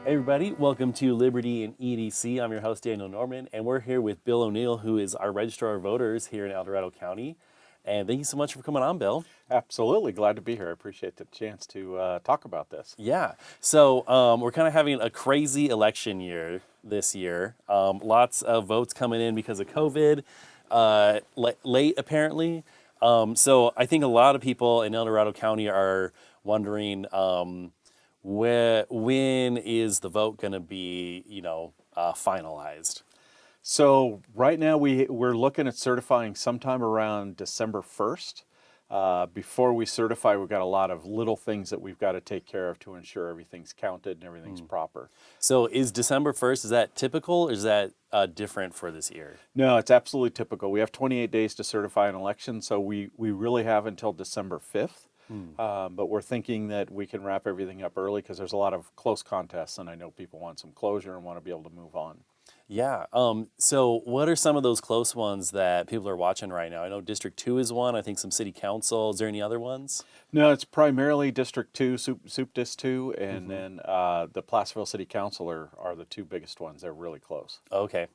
Hey everybody, welcome to Liberty and EDC. I'm your host Daniel Norman, and we're here with Bill O'Neill, who is our Registrar of Voters here in Dorado County. And thank you so much for coming on, Bill. Absolutely. Glad to be here. I appreciate the chance to talk about this. Yeah, so we're kind of having a crazy election year this year. Lots of votes coming in because of COVID, late apparently. So I think a lot of people in El Dorado County are wondering when is the vote going to be, finalized? So right now we're looking at certifying sometime around December 1st. Before we certify, we've got a lot of little things that we've got to take care of to ensure everything's counted and everything's proper. So is December 1st, is that typical or is that different for this year? No, it's absolutely typical. We have 28 days to certify an election, so we really have until December 5th. But we're thinking that we can wrap everything up early because there's a lot of close contests, and I know people want some closure and want to be able to move on. Yeah. So what are some of those close ones that people are watching right now? I know District 2 is one. I think some city council. Is there any other ones? No, it's primarily District 2, Soup Dis 2, and then the Placerville City Council are the two biggest ones. They're really close. Okay.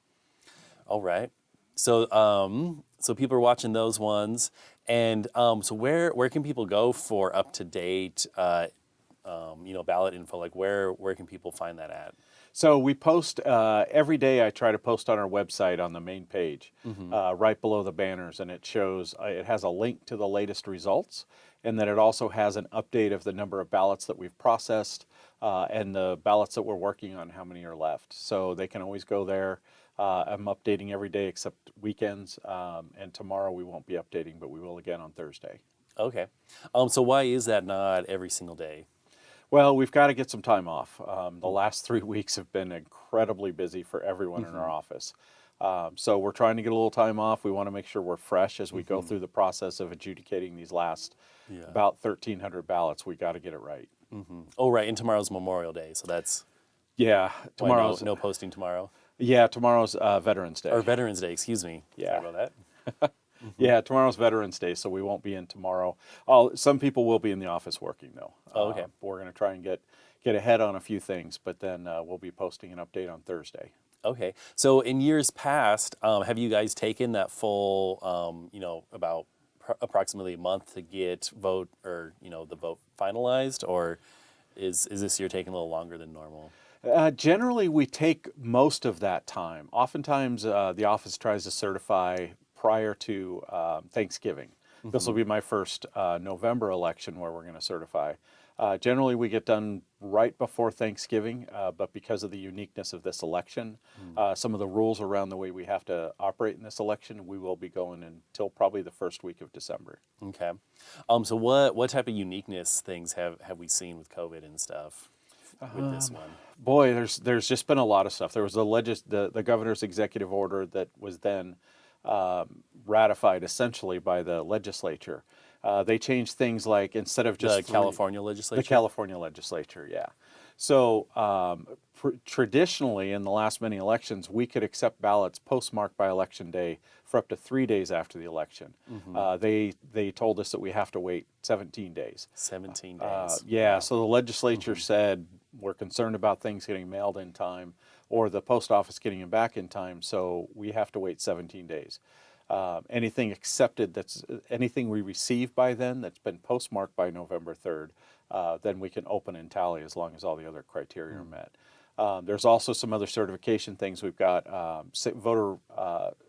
All right. So so people are watching those ones. And so where can people go for up-to-date ballot info? Like where can people find that at? So we post every day. I try to post on our website on the main page, right below the banners, and it shows it has a link to the latest results, and then it also has an update of the number of ballots that we've processed and the ballots that we're working on, how many are left. So they can always go there. I'm updating every day except weekends, and tomorrow we won't be updating, but we will again on Thursday. Okay. So why is that not every single day? Well, we've got to get some time off. The last 3 weeks have been incredibly busy for everyone in our office. So we're trying to get a little time off. We want to make sure we're fresh as we go through the process of adjudicating these last about 1,300 ballots. We got to get it right. Oh, right. And tomorrow's Memorial Day, so that's Tomorrow's no posting tomorrow. tomorrow's Veterans Day. Or Veterans Day, excuse me. Yeah. Sorry about that. Yeah, tomorrow's Veterans Day, so we won't be in tomorrow. Some people will be in the office working though. Oh, okay. We're going to try and get ahead on a few things, but then we'll be posting an update on Thursday. Okay. So in years past, have you guys taken that full, about approximately a month to get the vote finalized, or is this year taking a little longer than normal? Generally, we take most of that time. Oftentimes, the office tries to certify prior to Thanksgiving. This will be my first November election where we're going to certify. Generally, we get done right before Thanksgiving, but because of the uniqueness of this election, some of the rules around the way we have to operate in this election, we will be going until probably the first week of December. Okay. So what type of uniqueness things have we seen with COVID and stuff with this one? Boy, there's just been a lot of stuff. There was the governor's executive order that was then ratified essentially by the legislature. They changed things like instead of just The California legislature? The California legislature, yeah. So traditionally, in the last many elections, we could accept ballots postmarked by Election Day for up to 3 days after the election. They told us that we have to wait 17 days. 17 days. Yeah, so the legislature said we're concerned about things getting mailed in time or the post office getting them back in time, so we have to wait 17 days. Anything accepted anything we receive by then that's been postmarked by November 3rd, then we can open and tally as long as all the other criteria are met. There's also some other certification things. We've got voter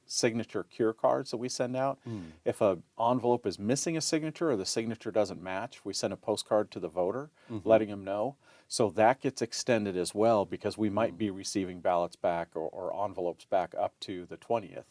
signature cure cards that we send out. If an envelope is missing a signature or the signature doesn't match, we send a postcard to the voter letting them know. So that gets extended as well because we might be receiving ballots back or envelopes back up to the 20th.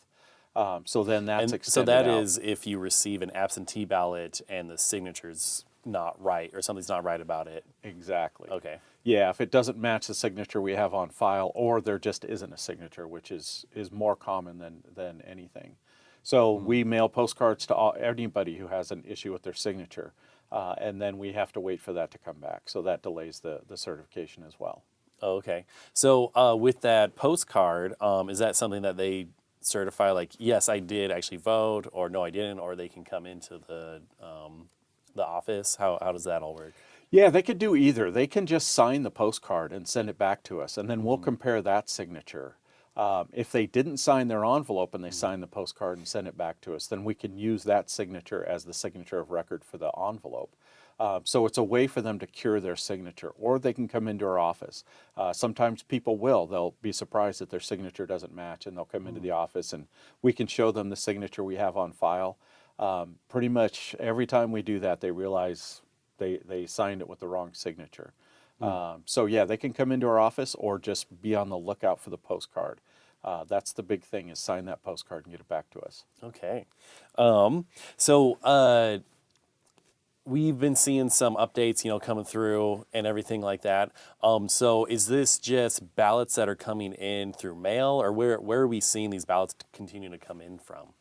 So then that's extended so that out. is if you receive an absentee ballot and the signature's not right or something's not right about it. Exactly. Okay. Yeah, if it doesn't match the signature we have on file or there just isn't a signature, which is more common than anything. So we mail postcards to anybody who has an issue with their signature, and then we have to wait for that to come back. So that delays the certification as well. Oh, okay. So with that postcard, is that something that they certify like, yes, I did actually vote, or no, I didn't, or they can come into the office? How does that all work? Yeah, they could do either. They can just sign the postcard and send it back to us, and then we'll compare that signature. If they didn't sign their envelope and they sign the postcard and send it back to us, then we can use that signature as the signature of record for the envelope. So it's a way for them to cure their signature, or they can come into our office. Sometimes people will. They'll be surprised that their signature doesn't match, and they'll come into the office, and we can show them the signature we have on file. Pretty much every time we do that, they realize they signed it with the wrong signature. So yeah, they can come into our office or just be on the lookout for the postcard. That's the big thing, is sign that postcard and get it back to us. Okay. So we've been seeing some updates, coming through and everything like that. So is this just ballots that are coming in through mail, or where are we seeing these ballots continue to come in from?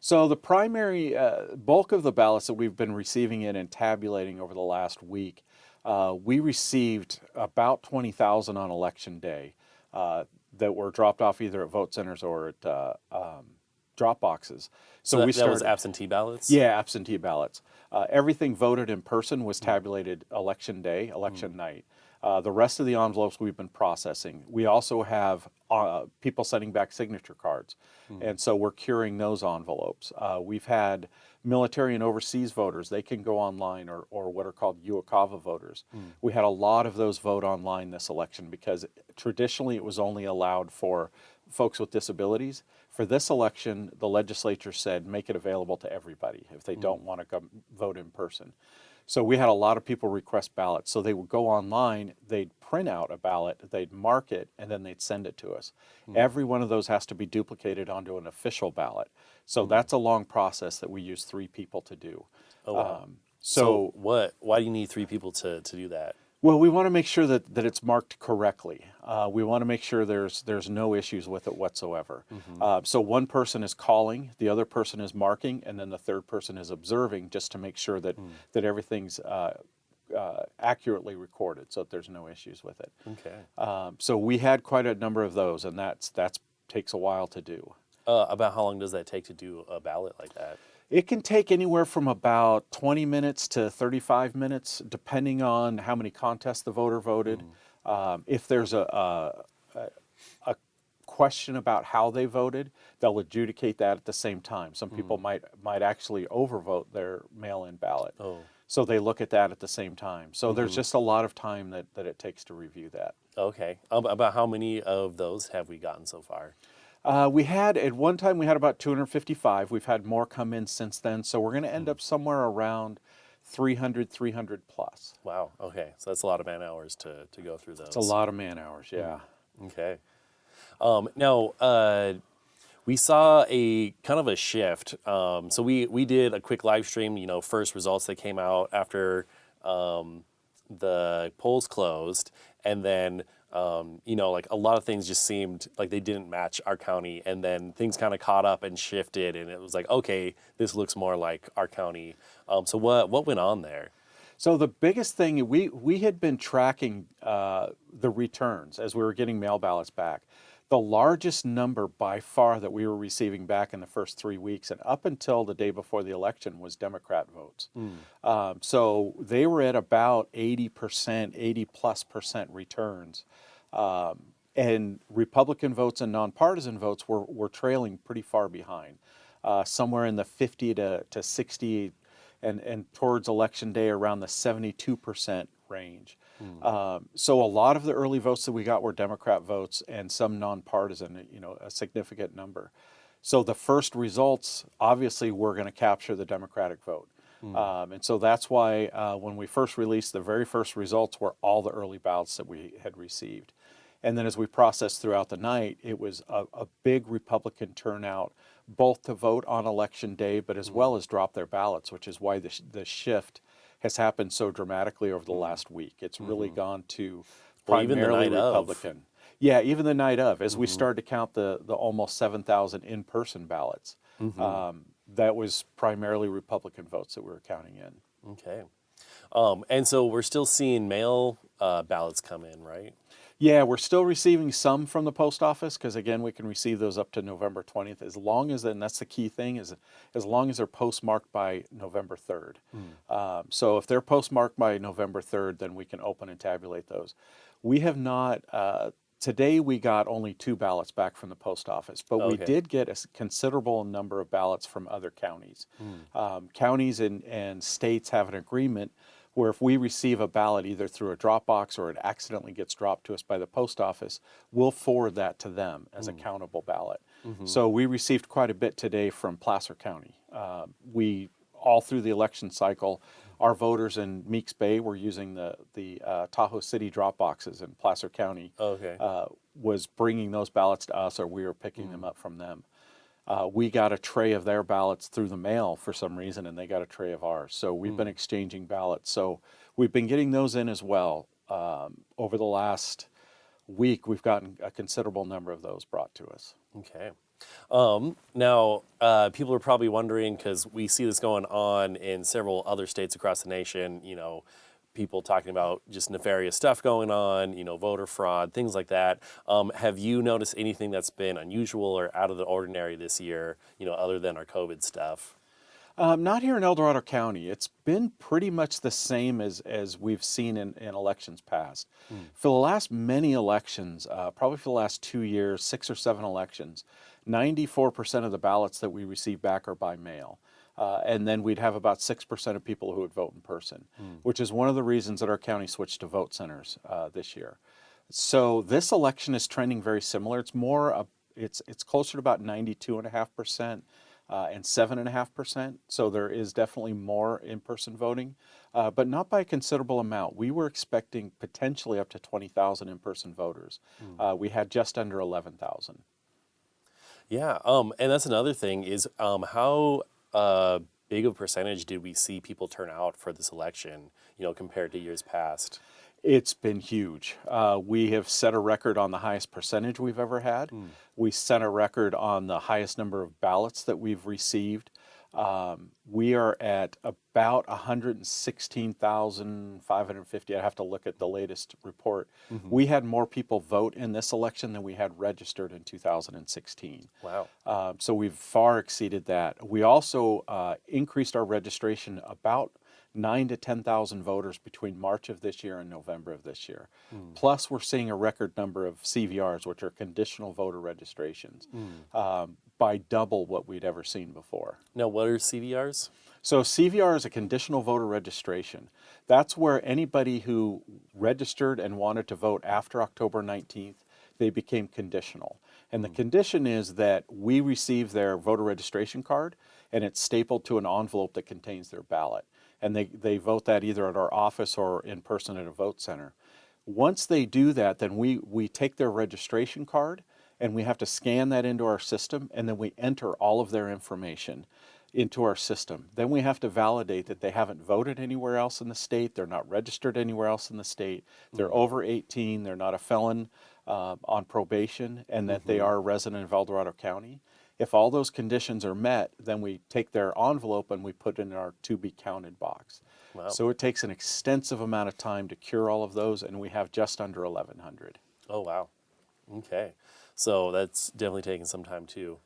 So the primary bulk of the ballots that we've been receiving in and tabulating over the last week, we received about 20,000 on election day that were dropped off either at vote centers or at drop boxes. So that was absentee ballots? Yeah, absentee ballots. Everything voted in person was tabulated election day, election night. The rest of the envelopes we've been processing. We also have people sending back signature cards, and so we're curing those envelopes. We've had military and overseas voters. They can go online, or what are called UOCAVA voters. We had a lot of those vote online this election because traditionally it was only allowed for folks with disabilities. For this election, the legislature said make it available to everybody if they don't want to come vote in person. So we had a lot of people request ballots. So they would go online, they'd print out a ballot, they'd mark it, and then they'd send it to us. Every one of those has to be duplicated onto an official ballot. So that's a long process that we use 3 people to do. Oh, wow. So why do you need 3 people to do that? Well, we want to make sure that it's marked correctly. We want to make sure there's no issues with it whatsoever. So one person is calling, the other person is marking, and then the third person is observing, just to make sure that everything's accurately recorded, so that there's no issues with it. Okay. So we had quite a number of those, and that's takes a while to do. About how long does that take to do a ballot like that? It can take anywhere from about 20 minutes to 35 minutes, depending on how many contests the voter voted. If there's a question about how they voted, they'll adjudicate that at the same time. Some people might actually overvote their mail-in ballot. Oh. So they look at that at the same time. So there's just a lot of time that it takes to review that. Okay. About how many of those have we gotten so far? We had, at one time, we had about 255. We've had more come in since then. So we're going to end up somewhere around 300 plus. Wow. Okay. So that's a lot of man hours to go through those. It's a lot of man hours, yeah. Okay. Now, we saw a kind of a shift. So we did a quick live stream, first results that came out after the polls closed. And then, like a lot of things just seemed like they didn't match our county. And then things kind of caught up and shifted. And it was like, okay, this looks more like our county. So what went on there? So the biggest thing, we had been tracking the returns as we were getting mail ballots back. The largest number by far that we were receiving back in the first 3 weeks and up until the day before the election was Democrat votes. So they were at about 80%, 80+% returns. And Republican votes and nonpartisan votes were trailing pretty far behind, somewhere in the 50 to 60, and towards election day around the 72% range. So a lot of the early votes that we got were Democrat votes and some nonpartisan, a significant number. So the first results, obviously, were going to capture the Democratic vote. And so that's why when we first released, the very first results were all the early ballots that we had received. And then as we processed throughout the night, it was a big Republican turnout, both to vote on election day, but as well as drop their ballots, which is why the shift has happened so dramatically over the last week. It's really gone to primarily Republican. Yeah, even the night of, as we started to count the almost 7,000 in-person ballots, that was primarily Republican votes that we were counting in. Okay. And so we're still seeing mail ballots come in, right? Yeah, we're still receiving some from the post office because again, we can receive those up to November 20th as long as, and that's the key thing, is as long as they're postmarked by November 3rd. So if they're postmarked by November 3rd, then we can open and tabulate those. We have not, today we got only 2 ballots back from the post office, but we Okay. did get a considerable number of ballots from other counties. Counties and states have an agreement where if we receive a ballot either through a drop box or it accidentally gets dropped to us by the post office, we'll forward that to them as a countable ballot. So we received quite a bit today from Placer County. All through the election cycle, our voters in Meeks Bay were using the Tahoe City drop boxes, and Placer County Okay. was bringing those ballots to us, or we were picking them up from them. We got a tray of their ballots through the mail for some reason, and they got a tray of ours. So we've been exchanging ballots. So we've been getting those in as well. Over the last week, we've gotten a considerable number of those brought to us. Okay. Now, people are probably wondering, because we see this going on in several other states across the nation, people talking about just nefarious stuff going on, voter fraud, things like that. Have you noticed anything that's been unusual or out of the ordinary this year, other than our COVID stuff? Not here in El Dorado County. It's been pretty much the same as we've seen in elections past. For the last many elections, probably for the last 2 years, 6 or 7 elections, 94% of the ballots that we receive back are by mail. And then we'd have about 6% of people who would vote in person, which is one of the reasons that our county switched to vote centers this year. So this election is trending very similar. It's more, it's closer to about 92.5%. And 7.5%. So there is definitely more in-person voting, but not by a considerable amount. We were expecting potentially up to 20,000 in-person voters. We had just under 11,000. Yeah, and that's another thing is how big of a percentage did we see people turn out for this election, compared to years past? It's been huge. We have set a record on the highest percentage we've ever had. We set a record on the highest number of ballots that we've received. We are at about 116,550. I have to look at the latest report. We had more people vote in this election than we had registered in 2016. Wow. So we've far exceeded that. We also increased our registration about 9,000 to 10,000 voters between March of this year and November of this year. Plus, we're seeing a record number of CVRs, which are conditional voter registrations, by double what we'd ever seen before. Now, what are CVRs? So CVR is a conditional voter registration. That's where anybody who registered and wanted to vote after October 19th, they became conditional. And the condition is that we receive their voter registration card, and it's stapled to an envelope that contains their ballot. And they vote that either at our office or in person at a vote center. Once they do that, then we take their registration card and we have to scan that into our system, and then we enter all of their information into our system. Then we have to validate that they haven't voted anywhere else in the state, they're not registered anywhere else in the state, they're over 18, they're not a felon on probation, and that they are a resident of El Dorado County. If all those conditions are met, then we take their envelope and we put it in our to be counted box. Wow. So it takes an extensive amount of time to cure all of those, and we have just under 1,100. Oh, wow. Okay. So that's definitely taking some time too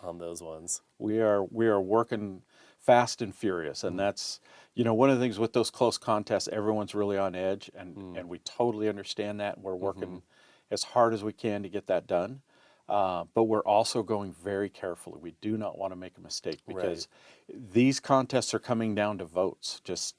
on those ones. We are working fast and furious, and that's, one of the things with those close contests, everyone's really on edge, and we totally understand that. We're working as hard as we can to get that done. But we're also going very carefully. We do not want to make a mistake, because these contests are coming down to votes, just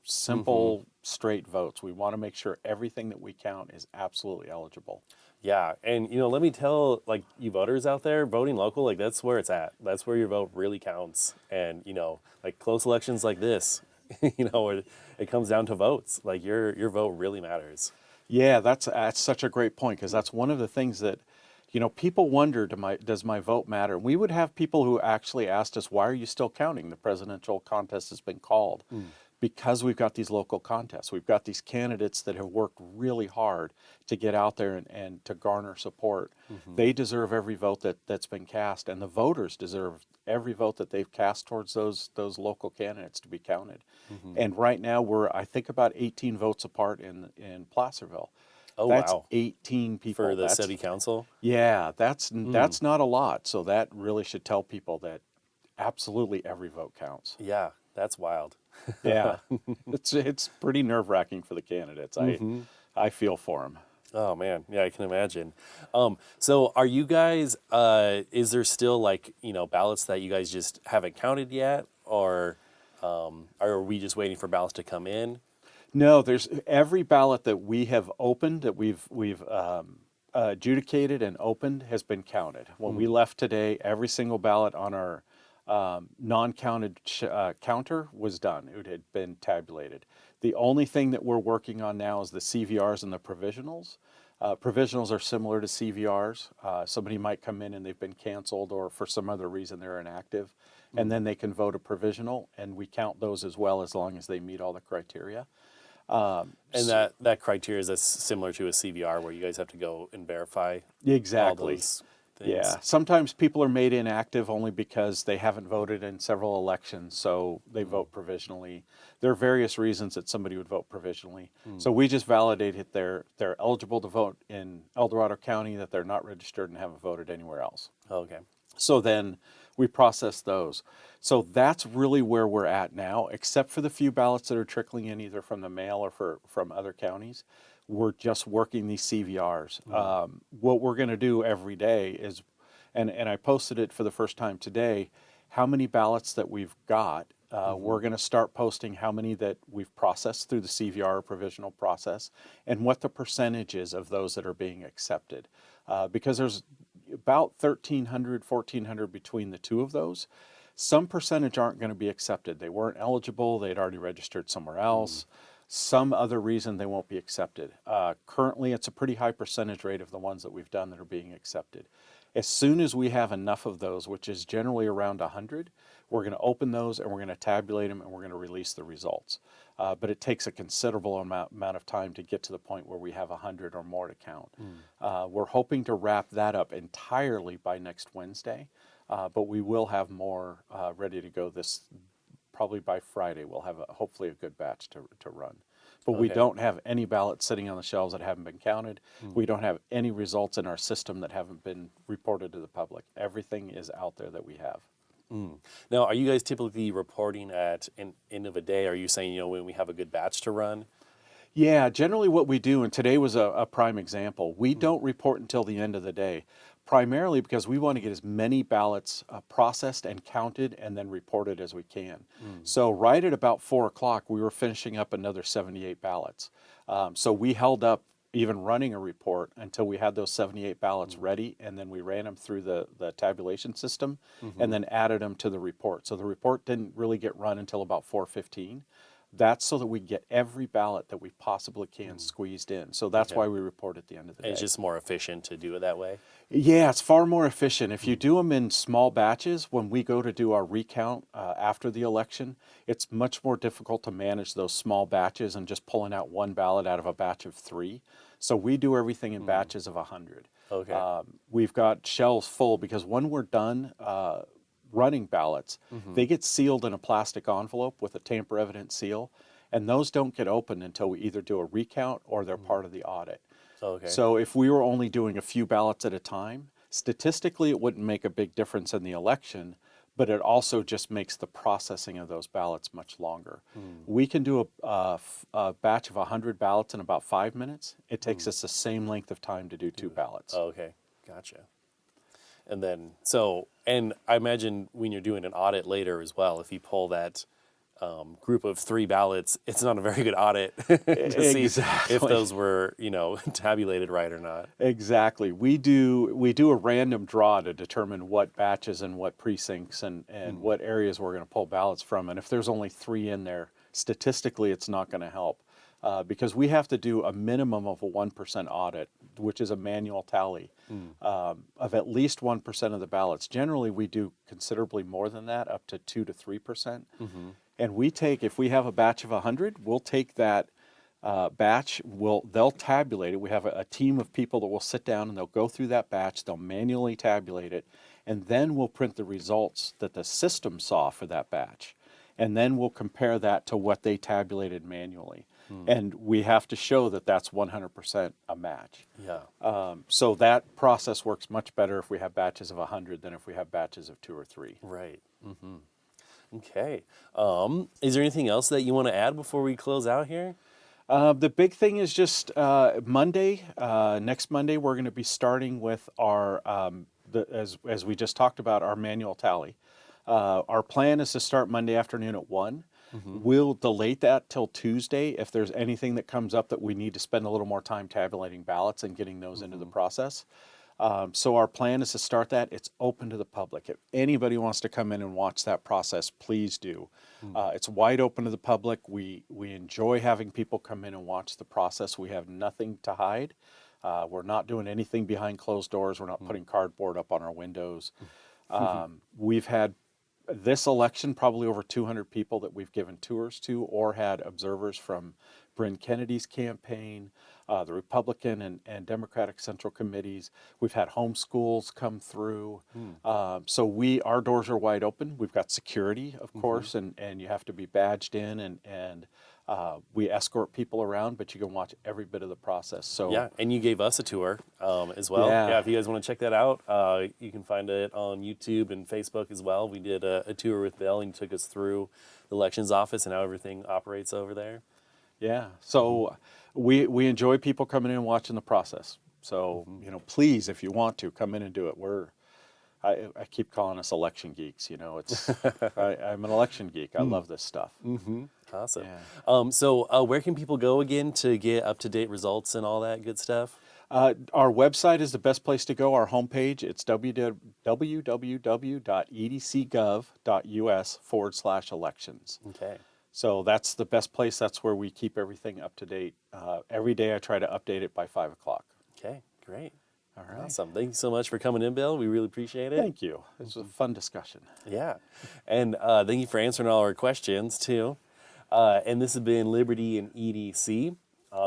simple, straight votes. We want to make sure everything that we count is absolutely eligible. Yeah, and let me tell you voters out there, voting local, that's where it's at. That's where your vote really counts. And close elections like this, where it comes down to votes. Your vote really matters. Yeah, that's such a great point, because that's one of the things that people wonder, does my vote matter? We would have people who actually asked us, why are you still counting? The presidential contest has been called. Because we've got these local contests. We've got these candidates that have worked really hard to get out there and to garner support. They deserve every vote that's been cast, and the voters deserve every vote that they've cast towards those local candidates to be counted. And right now we're, I think, about 18 votes apart in Placerville. Oh, That's wow. 18 people. For the That's, city council? yeah, that's not a lot. So that really should tell people that absolutely every vote counts. Yeah, that's wild. Yeah, it's pretty nerve-wracking for the candidates. I feel for them. Oh man, yeah, I can imagine. So are you guys? Is there still like ballots that you guys just haven't counted yet, or are we just waiting for ballots to come in? No, there's every ballot that we have opened, that we've adjudicated and opened, has been counted. When we left today, every single ballot on our non-counted counter was done. It had been tabulated. The only thing that we're working on now is the CVRs and the provisionals. Provisionals are similar to CVRs. Somebody might come in and they've been canceled, or for some other reason they're inactive, and then they can vote a provisional, and we count those as well, as long as they meet all the criteria. And that criteria is similar to a CVR where you guys have to go and verify all Exactly. those things. Yeah. Sometimes people are made inactive only because they haven't voted in several elections, so they vote provisionally. There are various reasons that somebody would vote provisionally. So we just validated they're eligible to vote in El Dorado County, that they're not registered and haven't voted anywhere else. Okay. So then we process those. So that's really where we're at now, except for the few ballots that are trickling in either from the mail or from other counties. We're just working these CVRs. What we're going to do every day is, and I posted it for the first time today, how many ballots that we've got. We're going to start posting how many that we've processed through the CVR or provisional process, and what the percentage is of those that are being accepted. Because there's about 1,300, 1,400 between the two of those. Some percentage aren't going to be accepted. They weren't eligible. They'd already registered somewhere else. Some other reason they won't be accepted. Currently, it's a pretty high percentage rate of the ones that we've done that are being accepted. As soon as we have enough of those, which is generally around 100, we're going to open those and we're going to tabulate them and we're going to release the results. But it takes a considerable amount of time to get to the point where we have 100 or more to count. We're hoping to wrap that up entirely by next Wednesday, but we will have more ready to go probably by Friday. We'll have hopefully a good batch to run. But we Okay. don't have any ballots sitting on the shelves that haven't been counted. We don't have any results in our system that haven't been reported to the public. Everything is out there that we have. Now, are you guys typically reporting at an end of a day? Are you saying when we have a good batch to run? Yeah, generally what we do, and today was a prime example, we don't report until the end of the day, primarily because we want to get as many ballots processed and counted and then reported as we can. So right at about 4 o'clock, we were finishing up another 78 ballots. So we held up even running a report until we had those 78 ballots ready, and then we ran them through the tabulation system and then added them to the report. So the report didn't really get run until about 4:15. That's so that we get every ballot that we possibly can squeezed in. So that's why we report at the end of the day. It's just more efficient to do it that way. Yeah, it's far more efficient. If you do them in small batches, when we go to do our recount after the election, it's much more difficult to manage those small batches and just pulling out one ballot out of a batch of 3. So we do everything in batches of 100. Okay. We've got shelves full because when we're done running ballots, they get sealed in a plastic envelope with a tamper evident seal, and those don't get opened until we either do a recount or they're part of the audit. Okay. So if we were only doing a few ballots at a time, statistically it wouldn't make a big difference in the election, but it also just makes the processing of those ballots much longer. We can do a batch of 100 ballots in about 5 minutes. It takes us the same length of time to do 2 ballots. Okay. Gotcha. And then, and I imagine when you're doing an audit later as well, if you pull that group of 3 ballots, it's not a very good audit to see if those were, tabulated right or not. Exactly. We do a random draw to determine what batches and what precincts and what areas we're going to pull ballots from. And if there's only 3 in there, statistically, it's not going to help. Because we have to do a minimum of a 1% audit, which is a manual tally of at least 1% of the ballots. Generally, we do considerably more than that, up to 2 to 3%. And if we have a batch of 100, we'll take that batch, they'll tabulate it. We have a team of people that will sit down and they'll go through that batch, they'll manually tabulate it, and then we'll print the results that the system saw for that batch. And then we'll compare that to what they tabulated manually. And we have to show that that's 100% a match. Yeah. So that process works much better if we have batches of 100 than if we have batches of 2 or 3. Right. Okay. Is there anything else that you want to add before we close out here? The big thing is just Monday, next Monday, we're going to be starting with our, as we just talked about, our manual tally. Our plan is to start Monday afternoon at 1. We'll delay that till Tuesday if there's anything that comes up that we need to spend a little more time tabulating ballots and getting those into the process. So our plan is to start that. It's open to the public. If anybody wants to come in and watch that process, please do. It's wide open to the public. We enjoy having people come in and watch the process. We have nothing to hide. We're not doing anything behind closed doors. We're not putting cardboard up on our windows. We've had this election probably over 200 people that we've given tours to or had observers from Bryn Kennedy's campaign, the Republican and Democratic Central Committees. We've had homeschools come through. So our doors are wide open. We've got security, of course, and you have to be badged in and we escort people around, but you can watch every bit of the process. So yeah, and you gave us a tour as well. Yeah. If you guys want to check that out, you can find it on YouTube and Facebook as well. We did a tour with Bill, and he took us through the elections office and how everything operates over there. Yeah, so we enjoy people coming in and watching the process. So please, if you want to, come in and do it. I keep calling us election geeks. It's I'm an election geek. I love this stuff. Awesome. Yeah. So where can people go again to get up-to-date results and all that good stuff? Our website is the best place to go. Our homepage, it's www.edcgov.us/elections. Okay. So that's the best place. That's where we keep everything up to date. Every day I try to update it by 5 o'clock. Okay, great. All right. Awesome. Thank you so much for coming in, Bill. We really appreciate it. Thank you. It was a fun discussion. Yeah. And thank you for answering all our questions, too. And this has been Liberty and EDC.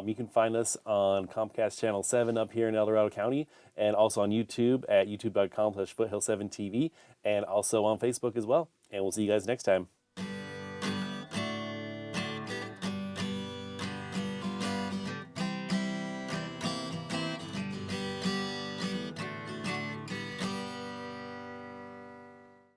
You can find us on Comcast Channel 7 up here in El Dorado County, and also on YouTube at youtube.com/foothill7tv, and also on Facebook as well. And we'll see you guys next time.